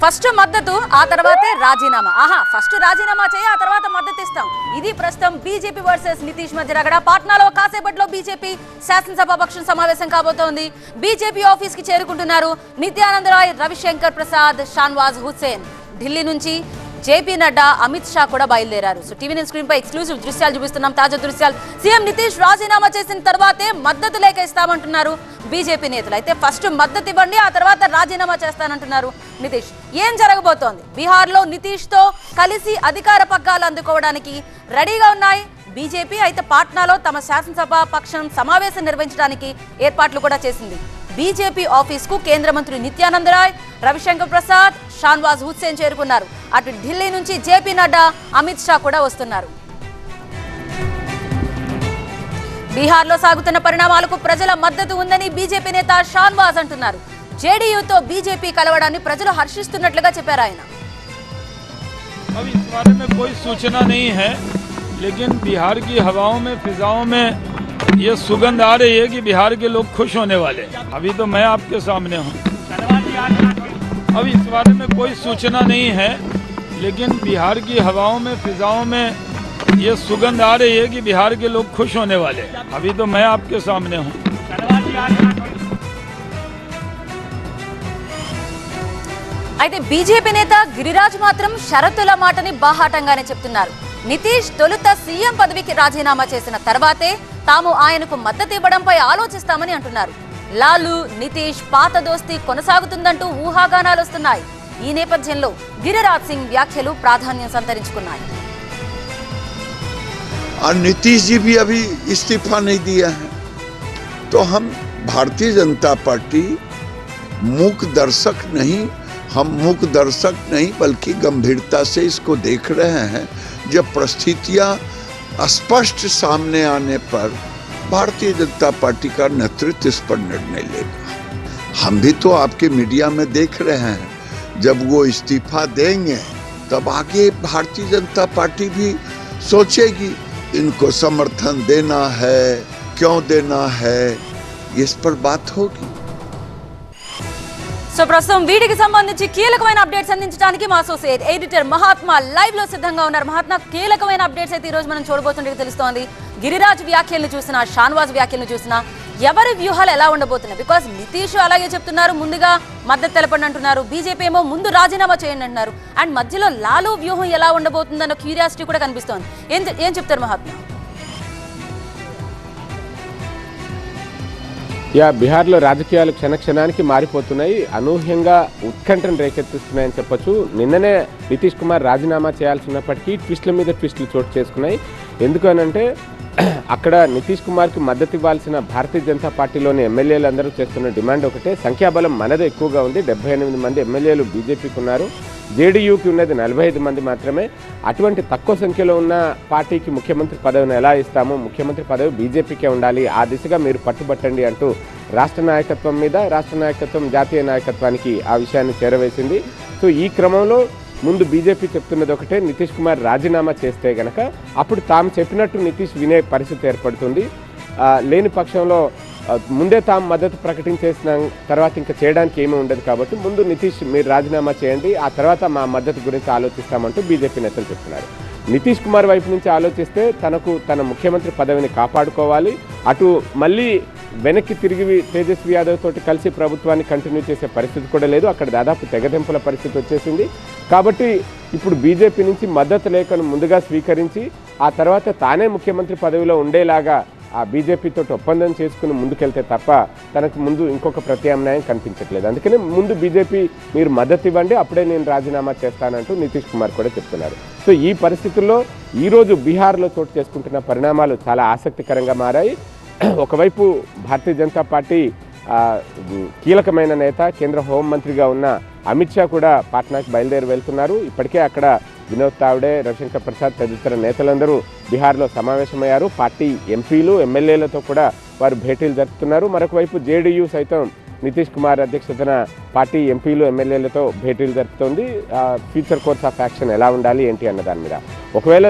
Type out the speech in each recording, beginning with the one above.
First మద్దతు ఆ తర్వాతే రాజీనామా. ఫస్ట్ రాజీనామా చేయి, ఆ తర్వాత మద్దతు ఇస్తాం. ఇది ప్రస్తుతం బీజేపీ వర్సెస్ నితీష్ మధ్య రగడ. పాట్నాలో కాసేపట్లో బీజేపీ శాసనసభాపక్షం సమావేశం కాబోతోంది. బీజేపీ ఆఫీస్ కి చేరుకుంటున్నారు నిత్యానంద రాయ్, రవిశంకర్ ప్రసాద్, షాన్వాజ్ హుస్సేన్. ఢిల్లీ నుంచి జేపీ నడ్డా, అమిత్ షా కూడా బయలుదేరారు. సో టీవీ న్యూస్ స్క్రీన్ పై ఎక్స్క్లూజివ్ దృశ్యాలు చూపిస్తున్నాం, తాజా దృశ్యాలు. సీఎం నితీష్ రాజీనామా చేసిన తర్వాతే మద్దతు లేఖ ఇస్తామంటున్నారు బీజేపీ నేతలు. అయితే ఫస్ట్ మద్దతు ఇవ్వండి, ఆ తర్వాత రాజీనామా చేస్తానంటున్నారు నితీష్. ఏం జరగబోతోంది? బీహార్లో నితీష్ తో కలిసి అధికార పగ్గాలు అందుకోవడానికి రెడీగా ఉన్నాయి బీజేపీ. అయితే పాట్నాలో తమ శాసనసభ పక్షం సమావేశం నిర్వహించడానికి ఏర్పాట్లు కూడా చేసింది. బీజేపీ ఆఫీస్ కు కేంద్ర మంత్రి నిత్యానంద రాయ్, రవిశంకర్ ప్రసాద్, షాన్వాజ్ హుస్సేన్ చేరుకున్నారు. అటు ఢిల్లీ నుంచి జేపీ నడ్డా, అమిత్ షా కూడా వస్తున్నారు. బీహార్లో సాగుతున్న పరిణామాలకు ప్రజల మద్దతు ఉందని బీజేపీ నేత షాన్వాజ్ అంటున్నారు. జేడీయూతో బీజేపీ కలవడాన్ని ప్రజలు హర్షిస్తున్నట్లుగా చెప్పారు ఆయన. अभी इस बारे में कोई सूचना नहीं है, लेकिन बिहार की हवाओं में फिजाओं में ये सुगंध आ रही है कि बिहार के लोग खुश होने वाले हैं। अभी तो मैं आपके सामने हूँ। अभी इस बारे में कोई सूचना नहीं है, लेकिन बिहार की हवाओं में फिजाओं में ये सुगंध आ रही है कि बिहार के लोग खुश होने वाले हैं। अभी तो मैं आपके सामने हूँ। అయితే బీజేపీ నేత గిరిరాజ్ మాత్రం షరతుల మాటని బాహాటంగానే చెప్తున్నారు. నితీష్ తొలుత సీఎం పదవికి రాజీనామా చేసిన తర్వాతే తాము ఆయనకు మద్దతు ఇవ్వడంపై ఆలోచిస్తామని అంటున్నారు. లాలు నితీష్ పాత దోస్తీ కొనసాగుతుందంటూ ఊహాగానాలు వస్తున్నాయి. ఈ నేపథ్యంలో గిరిరాజ్ సింగ్ వ్యాఖ్యలు ప్రాధాన్యం సంతరించుకున్నాయి. नीतीश जी भी अभी इस्तीफा नहीं दिया है, तो हम भारतीय जनता पार्टी मूक दर्शक नहीं, हम मूक दर्शक नहीं बल्कि गंभीरता से इसको देख रहे हैं. जब परिस्थितियां स्पष्ट सामने आने पर भारतीय जनता पार्टी का नेतृत्व इस पर निर्णय लेगा. हम भी तो आपके मीडिया में देख रहे हैं, जब वो इस्तीफा देंगे तब आगे भारतीय जनता पार्टी भी सोचेगी इनको समर्थन देना है, क्यों देना है, इस पर बात होगी. సో ప్రస్తుతం వీటికి సంబంధించి కీలకమైన అప్డేట్స్ అందించడానికి మా అసోసియేట్ ఎడిటర్ మహాత్మా లైవ్ లో సిద్ధంగా ఉన్నారు. మహాత్మా, కీలకమైన అప్డేట్స్ అయితే ఈ రోజు మనం చూడబోతుంటే తెలుస్తోంది. గిరిరాజ్ వ్యాఖ్యలను చూసినా, షాన్వాజ్ వ్యాఖ్యలను చూసినా ఎవరి వ్యూహాలు ఎలా ఉండబోతున్నాయి? బికాస్ నితీష్ అలాగే చెప్తున్నారు, ముందుగా మద్దతు తెలపండి అంటున్నారు. బీజేపీ ఏమో ముందు రాజీనామా చేయండి అంటున్నారు. అండ్ మధ్యలో లాలు వ్యూహం ఎలా ఉండబోతుందన్న క్యూరియాసిటీ కూడా కనిపిస్తోంది. ఏం చెప్తారు మహాత్మా? బీహార్లో రాజకీయాలు క్షణక్షణానికి మారిపోతున్నాయి, అనూహ్యంగా ఉత్కంఠను రేకెత్తిస్తున్నాయని చెప్పొచ్చు. నిన్ననే నితీష్ కుమార్ రాజీనామా చేయాల్సినప్పటికీ ట్విస్టుల మీద ట్విస్టులు చోటు చేసుకున్నాయి. ఎందుకనంటే అక్కడ నితీష్ కుమార్కి మద్దతు ఇవ్వాల్సిన భారతీయ జనతా పార్టీలోని ఎమ్మెల్యేలు అందరూ చేస్తున్న డిమాండ్ ఒకటే. సంఖ్యాబలం మనదే ఎక్కువగా ఉంది, 78 మంది ఎమ్మెల్యేలు బీజేపీకి ఉన్నారు, జేడీయూకి ఉన్నది 45 మంది మాత్రమే. అటువంటి తక్కువ సంఖ్యలో ఉన్న పార్టీకి ముఖ్యమంత్రి పదవిని ఎలా ఇస్తాము, ముఖ్యమంత్రి పదవి బీజేపీకే ఉండాలి, ఆ దిశగా మీరు పట్టుబట్టండి అంటూ రాష్ట్ర నాయకత్వం మీద, రాష్ట్ర నాయకత్వం జాతీయ నాయకత్వానికి ఆ విషయాన్ని చేరవేసింది. సో ఈ క్రమంలో ముందు బీజేపీ చెప్తున్నది ఒకటే, నితీష్ కుమార్ రాజీనామా చేస్తే గనక అప్పుడు తాము చెప్పినట్టు నితీష్ వినే పరిస్థితి ఏర్పడుతుంది. లేని పక్షంలో ముందే తాము మద్దతు ప్రకటించేసిన తర్వాత ఇంకా చేయడానికి ఏమీ ఉండదు. కాబట్టి ముందు నితీష్ మీరు రాజీనామా చేయండి, ఆ తర్వాత మా మద్దతు గురించి ఆలోచిస్తామంటూ బీజేపీ నేతలు చెప్తున్నారు. నితీష్ కుమార్ వైపు నుంచి ఆలోచిస్తే తన ముఖ్యమంత్రి పదవిని కాపాడుకోవాలి, అటు మళ్ళీ వెనక్కి తిరిగి తేజస్వి యాదవ్ తోటి కలిసి ప్రభుత్వాన్ని కంటిన్యూ చేసే పరిస్థితి కూడా లేదు. అక్కడ దాదాపు తెగదెంపుల పరిస్థితి వచ్చేసింది. కాబట్టి ఇప్పుడు బీజేపీ నుంచి మద్దతు లేఖను ముందుగా స్వీకరించి ఆ తర్వాత తానే ముఖ్యమంత్రి పదవిలో ఉండేలాగా ఆ బీజేపీతో ఒప్పందం చేసుకుని ముందుకెళ్తే తప్ప తనకు ముందు ఇంకొక ప్రత్యామ్నాయం కనిపించట్లేదు. అందుకని ముందు బీజేపీ మీరు మద్దతు ఇవ్వండి, అప్పుడే నేను రాజీనామా చేస్తానంటూ నితీష్ కుమార్ కూడా చెప్తున్నారు. సో ఈ పరిస్థితుల్లో ఈరోజు బీహార్లో చోటు చేసుకుంటున్న పరిణామాలు చాలా ఆసక్తికరంగా మారాయి. ఒకవైపు భారతీయ జనతా పార్టీ కీలకమైన నేత, కేంద్ర హోంమంత్రిగా ఉన్న అమిత్ షా కూడా పాట్నాకి బయలుదేరి వెళ్తున్నారు. ఇప్పటికే అక్కడ వినోద్ తావ్డే, రవిశంకర్ ప్రసాద్ తదితర నేతలందరూ బీహార్లో సమావేశమయ్యారు. పార్టీ ఎంపీలు, ఎమ్మెల్యేలతో కూడా వారు భేటీలు జరుపుతున్నారు. మరొక వైపు జేడీయూ సైతం నితీష్ కుమార్ అధ్యక్షతన పార్టీ ఎంపీలు, ఎమ్మెల్యేలతో భేటీలు జరుపుతోంది. ఫ్యూచర్ కోర్స్ ఆఫ్ యాక్షన్ ఎలా ఉండాలి ఏంటి అన్న దాని మీద. ఒకవేళ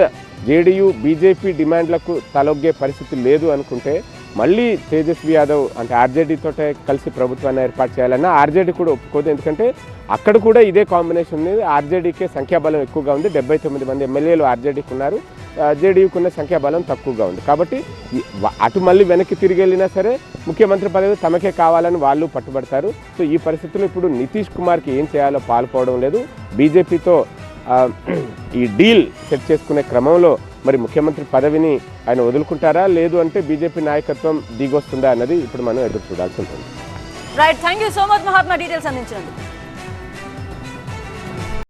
జేడీయూ బీజేపీ డిమాండ్లకు తలొగ్గే పరిస్థితి లేదు అనుకుంటే మళ్ళీ తేజస్వి యాదవ్ అంటే ఆర్జేడీతో కలిసి ప్రభుత్వాన్ని ఏర్పాటు చేయాలన్నా ఆర్జేడీ కూడా ఒప్పుకోదు. ఎందుకంటే అక్కడ కూడా ఇదే కాంబినేషన్ ఉంది. ఆర్జేడీకే సంఖ్యాబలం ఎక్కువగా ఉంది, 79 మంది ఎమ్మెల్యేలు ఆర్జేడీకి ఉన్నారు, జేడీయూకి ఉన్న సంఖ్యాబలం తక్కువగా ఉంది. కాబట్టి అటు మళ్ళీ వెనక్కి తిరిగి వెళ్ళినా సరే ముఖ్యమంత్రి పదవి తమకే కావాలని వాళ్ళు పట్టుబడతారు. సో ఈ పరిస్థితుల్లో ఇప్పుడు నితీష్ కుమార్కి ఏం చేయాలో పాల్పోవడం లేదు. బీజేపీతో ఈ డీల్ సెట్ చేసుకునే క్రమంలో మరి ముఖ్యమంత్రి పదవిని ఆయన వదులుకుంటారా, లేదు అంటే బీజేపీ నాయకత్వం దిగొస్తుందా అన్నది ఇప్పుడు మనం ఎదురు చూడాల్సి ఉంటుంది. Right, thank you so much Mahatma details అందించినందుకు.